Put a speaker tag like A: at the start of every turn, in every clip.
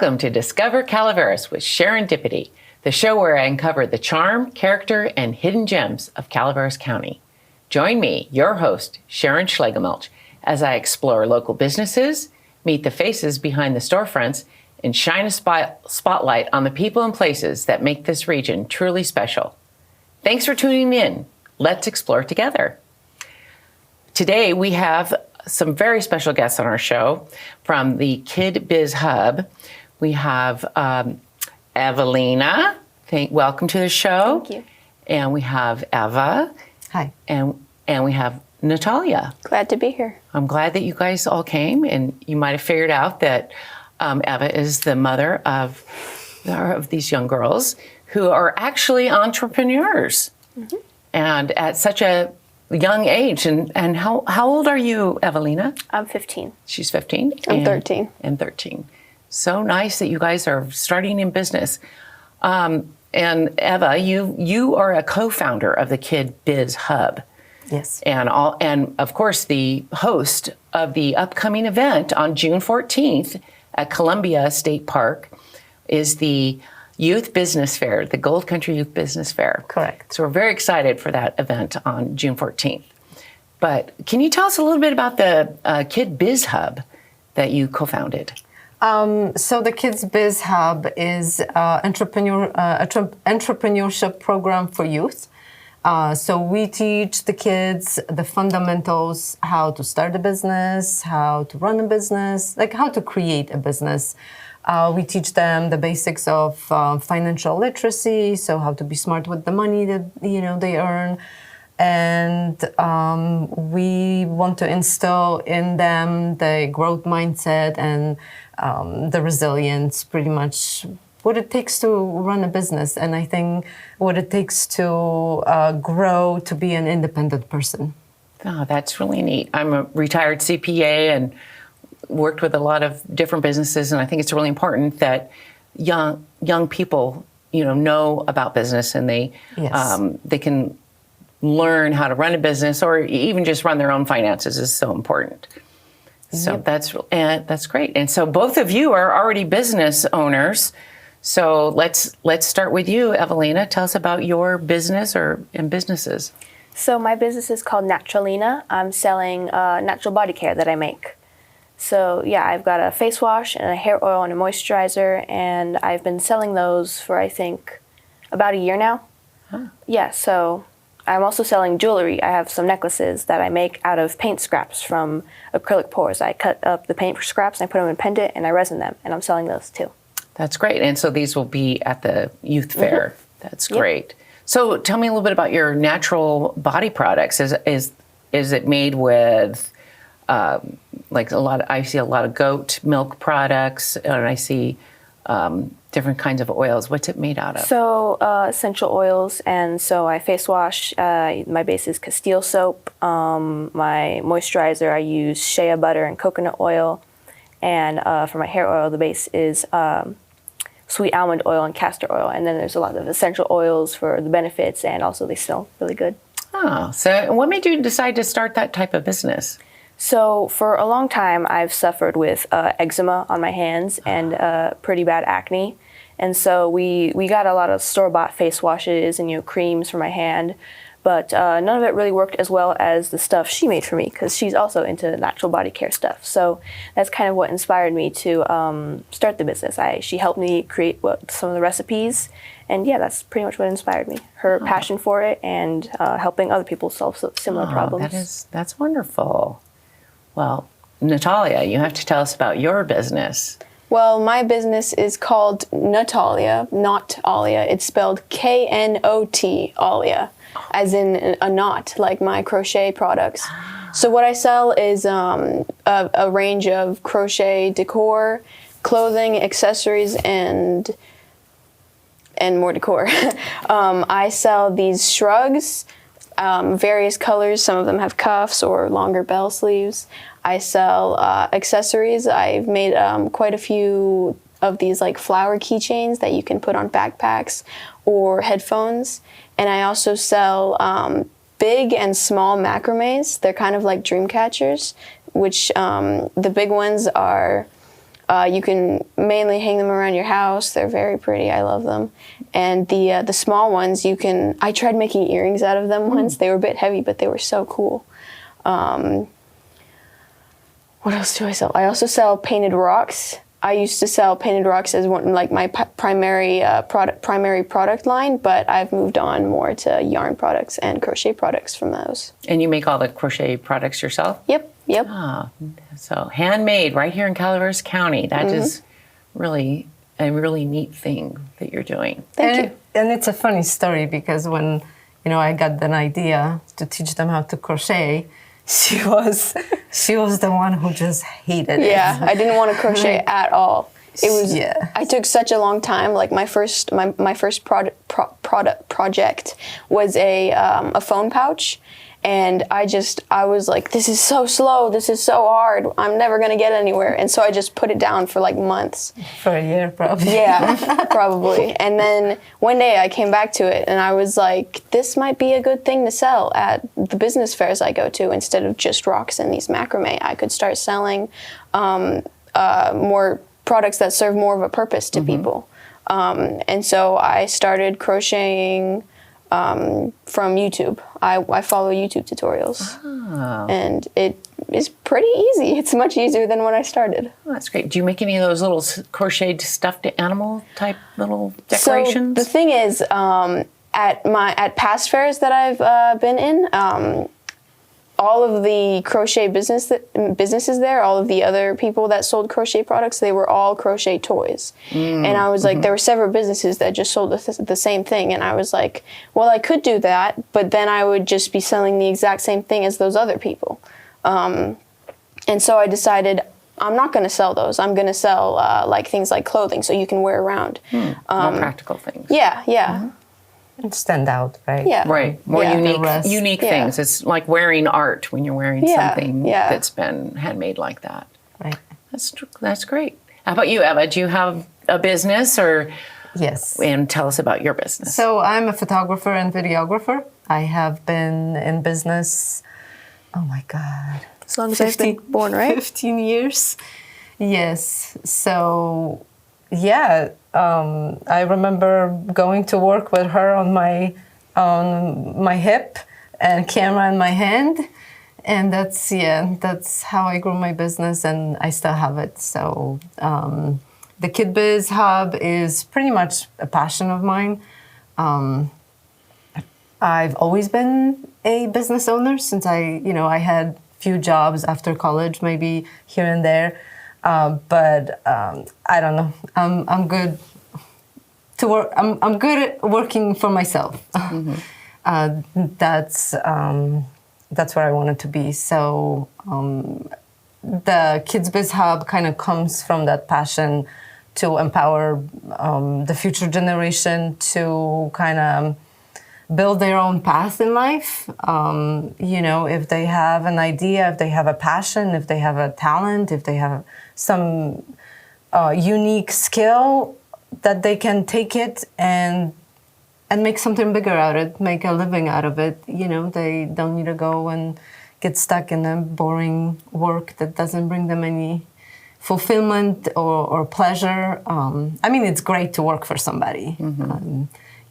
A: Welcome to Discover Calaveras with Sharondipity, the show where I uncover the charm, character, and hidden gems of Calaveras County. Join me, your host, Sharon Schlegelmilch, as I explore local businesses, meet the faces behind the storefronts, and shine a spotlight on the people and places that make this region truly special. Thanks for tuning in. Let's explore together. Today we have some very special guests on our show from the Kid Biz Hub. We have Evelina. Welcome to the show.
B: Thank you.
A: And we have Eva.
C: Hi.
A: And we have Natalia.
B: Glad to be here.
A: I'm glad that you guys all came, and you might have figured out that Eva is the mother of these young girls who are actually entrepreneurs. Mm-hmm. And at such a young age. And how old are you, Evelina?
B: I'm 15.
A: She's 15?
B: I'm 13.
A: And 13. So nice that you guys are starting in business. And Eva, you are a co-founder of the Kid Biz Hub.
C: Yes.
A: And of course the host of the upcoming event on June 14th at Columbia State Park is the Youth Business Fair, the Gold Country Youth Business Fair.
C: Correct.
A: So we're very excited for that event on June 14th. But can you tell us a little bit about the Kid Biz Hub that you co-founded?
C: So the Kids Biz Hub is entrepreneurship program for youth. So we teach the kids the fundamentals, how to start a business, how to run a business, like how to create a business. We teach them the basics of financial literacy, so how to be smart with the money that they earn, and we want to instill in them the growth mindset and the resilience, pretty much what it takes to run a business, and I think what it takes to grow to be an independent person.
A: Oh, that's really neat. I'm a retired CPA and worked with a lot of different businesses, and I think it's really important that young people, know about business, and they can learn how to run a business, or even just run their own finances is so important. So that's great. And so both of you are already business owners. So let's start with you, Evelina. Tell us about your business and businesses.
B: So my business is called Naturalina. I'm selling natural body care that I make. So yeah, I've got a face wash and a hair oil and a moisturizer, and I've been selling those for I think about a year now. Huh. Yeah, so I'm also selling jewelry. I have some necklaces that I make out of paint scraps from acrylic pours. I cut up the paint scraps and I put them in a pendant and I resin them, and I'm selling those too. That's
A: great. And so these will be at the youth fair. Mm-hmm. That's great. Yep. So tell me a little bit about your natural body products. Is it made with I see a lot of goat milk products, and I see different kinds of oils. What's it made out of?
B: So essential oils, and so I face wash. My base is Castile soap. My moisturizer, I use shea butter and coconut oil, and for my hair oil, the base is sweet almond oil and castor oil. And then there's a lot of essential oils for the benefits, and also they smell really good.
A: Oh, so what made you decide to start that type of business?
B: So for a long time, I've suffered with eczema on my hands and pretty bad acne. And so we got a lot of store-bought face washes and creams for my hand, but none of it really worked as well as the stuff she made for me, because she's also into natural body care stuff. So that's kind of what inspired me to start the business. She helped me create some of the recipes, and yeah, that's pretty much what inspired me. Her passion for it and helping other people solve similar problems.
A: That's wonderful. Well, Natalia, you have to tell us about your business.
D: Well, my business is called Natalia, not Alia. It's spelled K-N-O-T, Alia, as in a knot, like my crochet products. So what I sell is a range of crochet decor, clothing, accessories, and more decor. I sell these shrugs, various colors. Some of them have cuffs or longer bell sleeves. I sell accessories. I've made quite a few of these like flower keychains that you can put on backpacks or headphones. And I also sell big and small macrames. They're kind of like dream catchers, which the big ones are You can mainly hang them around your house. They're very pretty. I love them. And the small ones, I tried making earrings out of them once. They were a bit heavy, but they were so cool. What else do I sell? I also sell painted rocks. I used to sell painted rocks as my primary product line, but I've moved on more to yarn products and crochet products from those.
A: And you make all the crochet products yourself?
D: Yep.
A: Ah, so handmade right here in Calaveras County. That is really a really neat thing that you're doing.
D: Thank you.
C: And it's a funny story because when, I got an idea to teach them how to crochet, she was the one who just hated it.
D: Yeah, I didn't want to crochet at all. It was.
C: Yeah.
D: I took such a long time. Like my first project was a phone pouch, and I was like, this is so slow. This is so hard. I'm never gonna get anywhere. And so I just put it down for like months.
C: For a year, probably.
D: Yeah, probably. And then one day I came back to it and I was like, this might be a good thing to sell at the business fairs I go to. Instead of just rocks and these macrame, I could start selling more products that serve more of a purpose to people. And so I started crocheting from YouTube. I follow YouTube tutorials. And it is pretty easy. It's much easier than when I started.
A: Oh, that's great. Do you make any of those little crocheted stuffed animal type little decorations?
D: So the thing is, at past fairs that I've been in, all of the crochet businesses there, all of the other people that sold crochet products, they were all crochet toys. And I was like, there were several businesses that just sold the same thing. And I was like, well, I could do that, but then I would just be selling the exact same thing as those other people. And so I decided I'm not going to sell those. I'm going to sell like things like clothing so you can wear around.
A: More practical things.
D: Yeah.
C: And stand out, right?
D: Yeah.
A: Right. More
D: Yeah.
A: unique
D: Yeah.
A: things. It's like wearing art when you're wearing
D: Yeah,
A: something
D: yeah.
A: that's been handmade like that.
C: Right.
A: That's great. How about you, Eva? Do you have a business
C: Yes.
A: and tell us about your business?
C: So I'm a photographer and videographer. I have been in business, oh my God.
D: As long as I've been born, right?
C: 15 years. Yes. So, yeah, I remember going to work with her on my hip and camera in my hand. And that's how I grew my business, and I still have it. So the Kid Biz Hub is pretty much a passion of mine. I've always been a business owner since I had few jobs after college, maybe here and there. But I don't know. I'm good to work. I'm good at working for myself. That's where I wanted to be. So the Kids Biz Hub kind of comes from that passion to empower the future generation to kind of build their own path in life. If they have an idea, if they have a passion, if they have a talent, if they have some unique skill, that they can take it and make something bigger out of it, make a living out of it. They don't need to go and get stuck in a boring work that doesn't bring them any fulfillment or pleasure. It's great to work for somebody.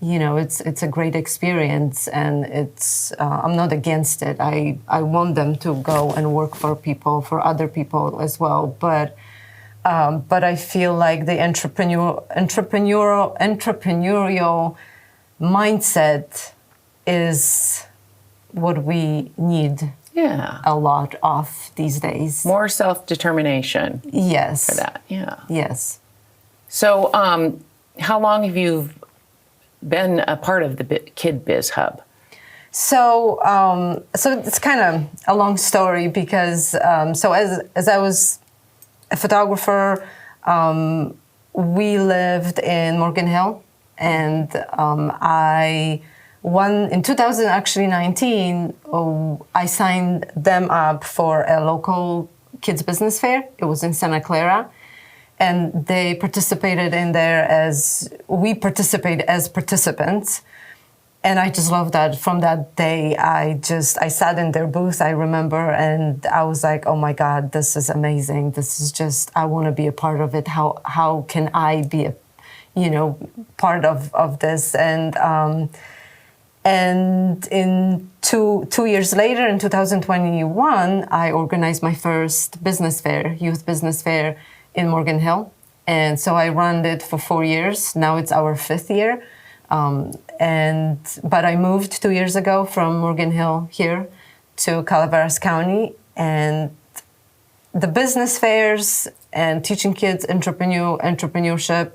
C: It's a great experience, and I'm not against it. I want them to go and work for people, for other people as well. But I feel like the entrepreneurial mindset is what we need a lot of these days.
A: More self-determination.
C: Yes.
A: For that, yeah.
C: Yes.
A: So how long have you been a part of the Kid Biz Hub?
C: So it's kind of a long story because as I was a photographer, we lived in Morgan Hill, and in 2019, I signed them up for a local kids business fair. It was in Santa Clara. And they participated in there we participate as participants. And I just love that. From that day, I sat in their booth, I remember, and I was like, oh my God, this is amazing. This is just, I want to be a part of it. How can I be a, part of this? And in two years later, in 2021, I organized my first business fair, youth business fair in Morgan Hill. And so I ran it for 4 years. Now it's our 5th year. But I moved 2 years ago from Morgan Hill here to Calaveras County, and the business fairs and teaching kids entrepreneurship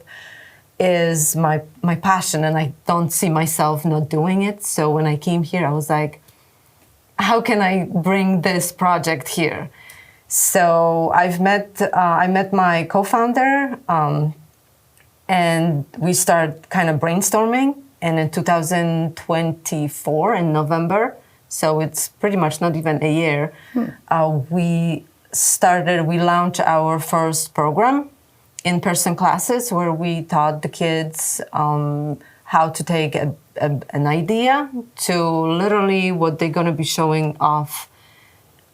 C: is my passion, and I don't see myself not doing it. So when I came here, I was like, how can I bring this project here? So I met my co-founder, and we started kind of brainstorming. And in 2024, in November, so it's pretty much not even a year, we launched our first program, in-person classes, where we taught the kids how to take an idea to literally what they're going to be showing off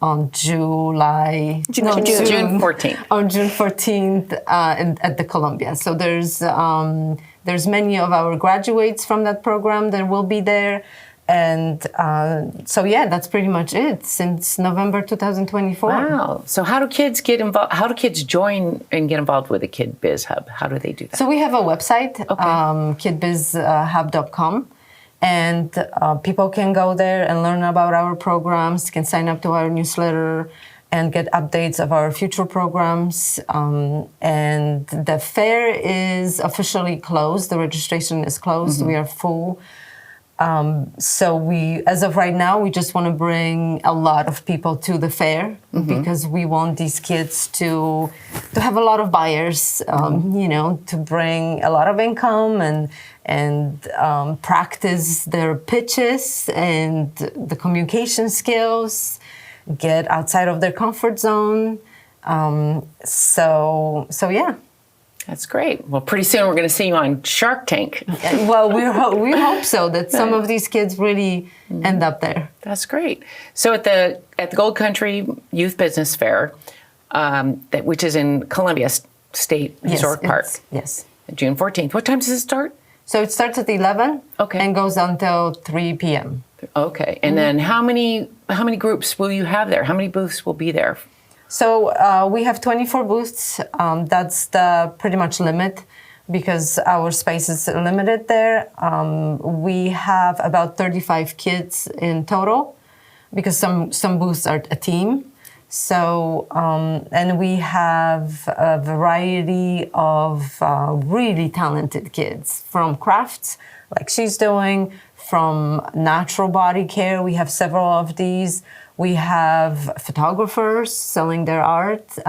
C: on June
A: 14th.
C: On June 14th at the Columbia. So there's many of our graduates from that program that will be there. And so that's pretty much it since November 2024.
A: Wow. So how do kids get involved? How do kids join and get involved with the Kid Biz Hub? How do they do that?
C: So we have a website,
A: Okay.
C: kidbizhub.com. And people can go there and learn about our programs, can sign up to our newsletter and get updates of our future programs. And the fair is officially closed. The registration is closed. Mm-hmm. We are full. So as of right now, we just want to bring a lot of people to the fair, mm-hmm. because we want these kids to have a lot of buyers, to bring a lot of income and practice their pitches and the communication skills, get outside of their comfort zone. So yeah.
A: That's great. Well, pretty soon we're going to see you on Shark Tank.
C: Well, we hope so, that some of these kids really end up there.
A: That's great. So at the Gold Country Youth Business Fair, which is in Columbia State Historic Park.
C: Yes.
A: June 14th. What time does it start?
C: So it starts at 11
A: Okay.
C: and goes until 3 p.m.
A: Okay. And then how many groups will you have there? How many booths will be there?
C: So we have 24 booths. That's the pretty much limit because our space is limited there. We have about 35 kids in total because some booths are a team. So, and we have a variety of really talented kids, from crafts like she's doing, from natural body care. We have several of these. We have photographers selling their art.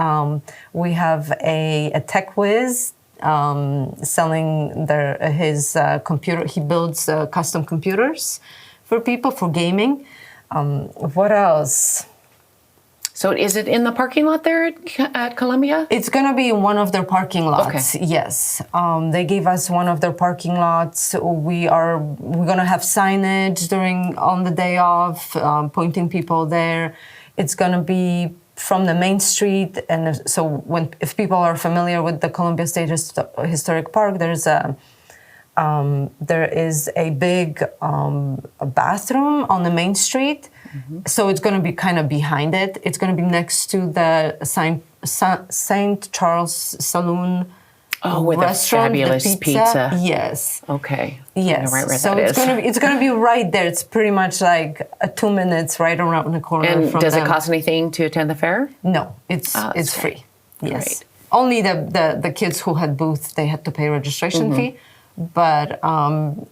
C: We have a tech whiz selling his computer. He builds custom computers for people, for gaming. What else?
A: So is it in the parking lot there at Columbia?
C: It's going to be in one of their parking lots.
A: Okay.
C: Yes. They gave us one of their parking lots. We're going to have signage on the day off, pointing people there. It's going to be from the main street. And so if people are familiar with the Columbia State Historic Park, there is a big bathroom on the main street. Mm-hmm. So it's going to be kind of behind it. It's going to be next to the St. Charles Saloon.
A: Oh, with
C: restaurant,
A: a fabulous pizza.
C: Yes.
A: Okay.
C: Yes.
A: Right where
C: so
A: that
C: it's going to be right there. It's pretty much like 2 minutes right around the corner.
A: And
C: from
A: does
C: them.
A: it cost anything to attend the fair?
C: No, it's free. Yes.
A: Great.
C: Only the kids who had booths, they had to pay a registration
A: Mm-hmm.
C: fee. But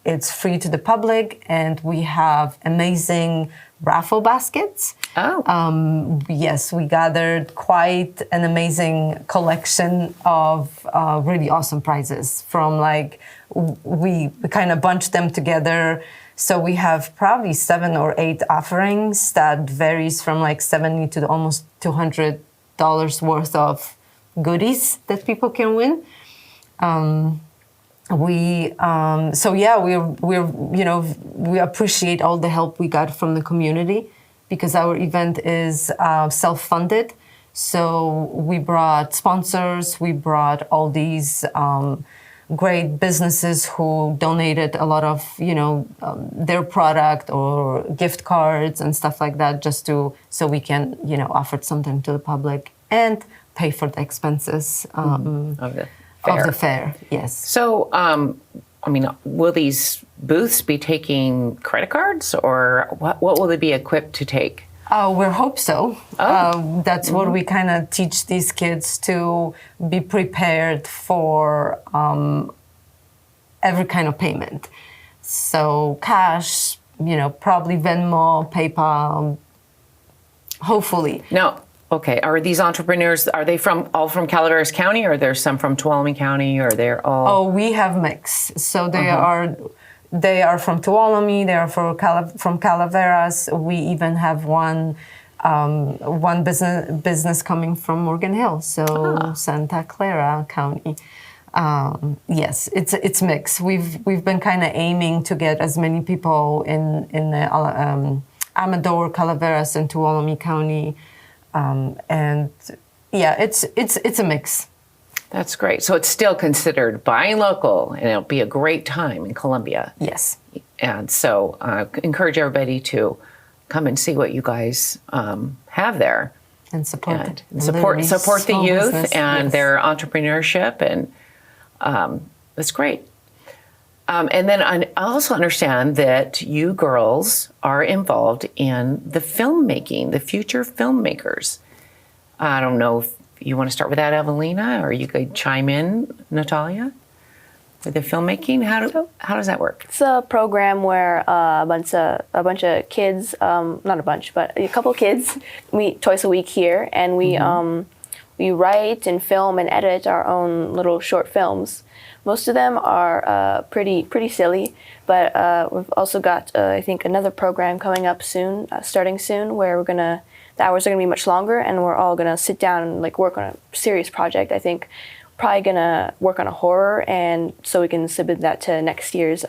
C: it's free to the public, and we have amazing raffle baskets.
A: Oh.
C: Yes, we gathered quite an amazing collection of really awesome prizes from we kind of bunched them together. So we have probably 7 or 8 offerings that varies from $70 to almost $200 worth of goodies that people can win. we appreciate all the help we got from the community because our event is self-funded. So we brought sponsors, we brought all these great businesses who donated a lot of, their product or gift cards and stuff like that, just so we can, offer something to the public and pay for the expenses of the fair. Yes.
A: So, will these booths be taking credit cards, or what will they be equipped to take?
C: We hope so. That's what we kind of teach these kids, to be prepared for every kind of payment. So cash, probably Venmo, PayPal, hopefully.
A: No. Okay. Are these entrepreneurs, are they all from Calaveras County, or there's some from Tuolumne County, or they're all?
C: Oh, we have mix. So they are from Tuolumne, they are from Calaveras. We even have one business coming from Morgan Hill, so Santa Clara County. Yes, it's mixed. We've been kind of aiming to get as many people in the Amador, Calaveras, and Tuolumne County, and yeah, it's a mix.
A: That's great. So it's still considered buying local, and it'll be a great time in Columbia.
C: Yes.
A: And so encourage everybody to come and see what you guys have there.
C: And support
A: the youth
C: business,
A: and
C: yes,
A: their entrepreneurship, and that's great. And then I also understand that you girls are involved in the filmmaking, the future filmmakers. I don't know if you want to start with that, Evelina, or you could chime in, Natalia, with the filmmaking. How does that work?
B: It's a program where a bunch of kids, not a bunch, but a couple kids meet twice a week here, and we write and film and edit our own little short films. Most of them are pretty silly, but we've also got I think another program coming up soon, starting soon, where the hours are gonna be much longer, and we're all gonna sit down and work on a serious project. I think probably gonna work on a horror, and so we can submit that to next year's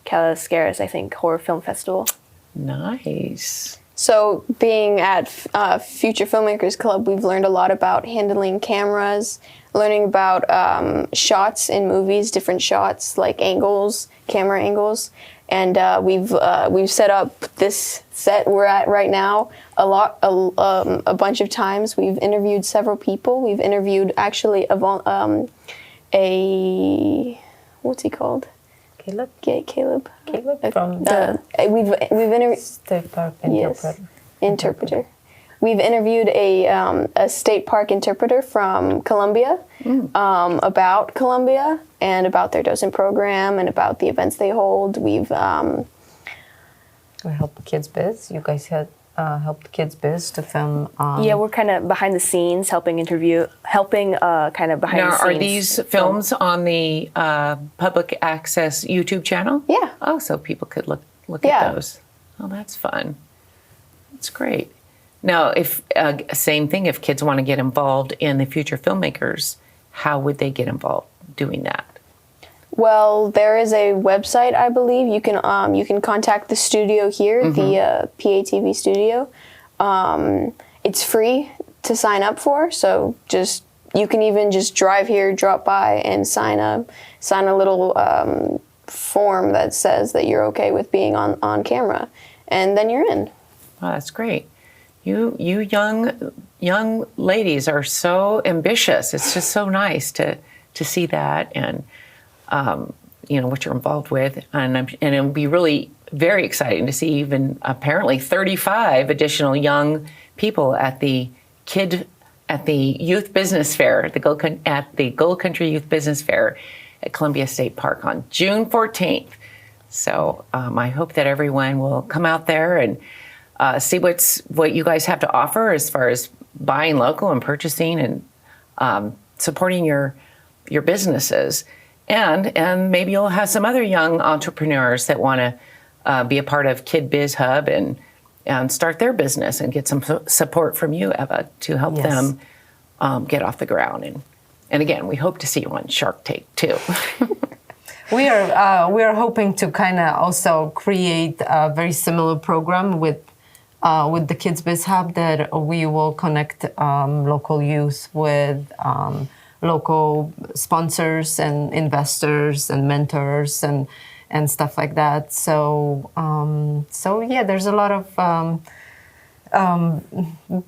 B: Calaveras, I think, Horror Film Festival.
A: Nice.
D: So being at Future Filmmakers Club, we've learned a lot about handling cameras, learning about shots in movies, different shots, like angles, camera angles. And we've set up this set we're at right now a bunch of times. We've interviewed several people. We've interviewed actually what's he called?
C: Caleb?
D: Caleb
C: from
D: we've interviewed
C: State Park interpreter.
D: Yes, interpreter. We've interviewed a state park interpreter from Columbia about Columbia and about their docent program and about the events they hold. We
C: helped Kids Biz. You guys had helped Kids Biz to film.
B: Yeah, we're kind of behind the scenes, helping kind of behind the scenes.
A: Now, are these films on the public access YouTube channel?
D: Yeah.
A: Oh, so people could look at those. Oh, that's fun. That's great. Now, if same thing, if kids want to get involved in the Future Filmmakers, how would they get involved doing that?
D: Well, there is a website, I believe. You can contact the studio here, the PATV studio. It's free to sign up for, so you can even just drive here, drop by, and sign a little form that says that you're okay with being on camera, and then you're in.
A: Oh, that's great. You young ladies are so ambitious. It's just so nice to see that, and what you're involved with, and it'll be really very exciting to see even apparently 35 additional young people at the Youth Business Fair, at the Gold Country Youth Business Fair at Columbia State Park on June 14th. So I hope that everyone will come out there and see what you guys have to offer as far as buying local and purchasing and supporting your businesses. And maybe you'll have some other young entrepreneurs that want to be a part of Kid Biz Hub and start their business and get some support from you, Eva, to help them get off the ground And again, we hope to see you on Shark Tank too.
C: We are hoping to kind of also create a very similar program with the Kids Biz Hub, that we will connect local youth with local sponsors and investors and mentors and stuff like that. So yeah, there's a lot of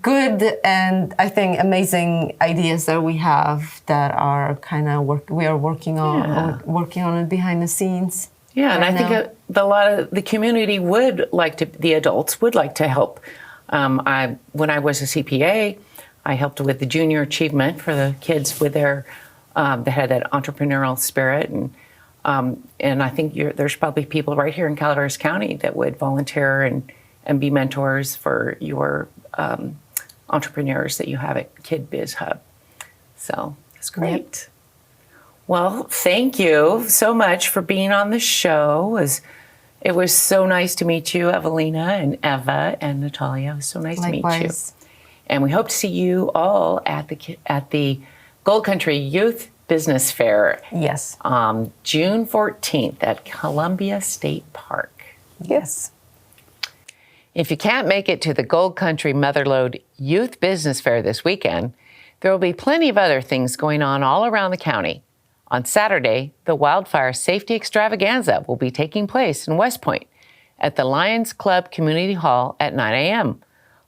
C: good and I think amazing ideas that we have that are kind of we are working on it behind the scenes.
A: Yeah, and I think a lot of the community would like to, the adults would like to help. When I was a CPA, I helped with the junior achievement for the kids with their, they had that entrepreneurial spirit. And I think there's probably people right here in Calaveras County that would volunteer and be mentors for your entrepreneurs that you have at Kid Biz Hub. So that's great.
C: Yep.
A: Well, thank you so much for being on the show. It was so nice to meet you, Evelina and Eva and Natalia. It was so nice to meet you. And we hope to see you all at the Gold Country Youth Business Fair.
C: Yes.
A: June 14th at Columbia State Park.
C: Yes.
A: If you can't make it to the Gold Country Motherlode Youth Business Fair this weekend, there will be plenty of other things going on all around the county. On Saturday, the Wildfire Safety Extravaganza will be taking place in West Point at the Lions Club Community Hall at 9 a.m.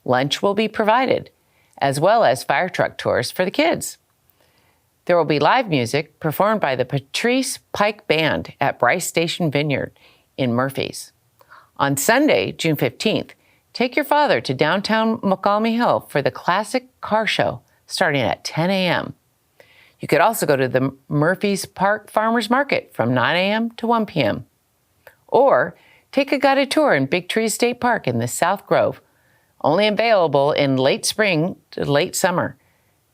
A: Lunch will be provided, as well as fire truck tours for the kids. There will be live music performed by the Patrice Pike Band at Bryce Station Vineyard in Murphys. On Sunday, June 15th, take your father to downtown McCalmy Hill for the Classic Car Show starting at 10 a.m. You could also go to the Murphys Park Farmers Market from 9 a.m. to 1 p.m. Or take a guided tour in Big Tree State Park in the South Grove, only available in late spring to late summer.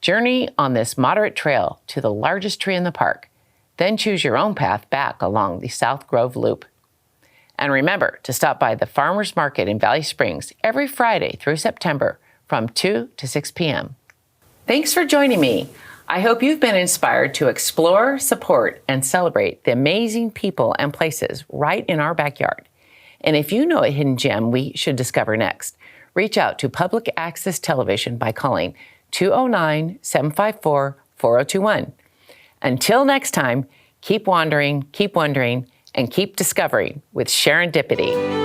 A: Journey on this moderate trail to the largest tree in the park, then choose your own path back along the South Grove Loop. And remember to stop by the Farmers Market in Valley Springs every Friday through September from 2 to 6 p.m. Thanks for joining me. I hope you've been inspired to explore, support, and celebrate the amazing people and places right in our backyard. And if you know a hidden gem we should discover next, reach out to Public Access Television by calling 209-754-4021. Until next time, keep wandering, keep wondering, and keep discovering with Sharondipity.